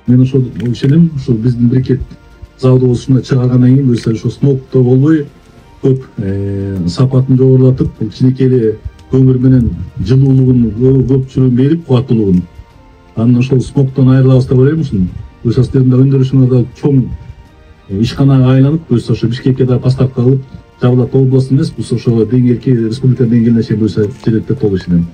мен ошол ишенем, ушул биздин брикет заводубузда чыгаргандан кийин буюрса ошо смогто болбой көп сапатын жогорулатып, бул кичинекей эле көмүр менен жылуулугун көпчүлүгүн берип, кубаттуулугун. Анан ошол смогтон айрылабыз деп ойлоймусун. Буюрса силердин да өндүрүшүңөр да чоң ишканага айланып, буюрса ошо Бишкекке да поставка кылып, Жабыл Ата областы эмес, буюрса ошо деңгээлге, республика деңгээлине чейин буюрса жетет деп ишенем.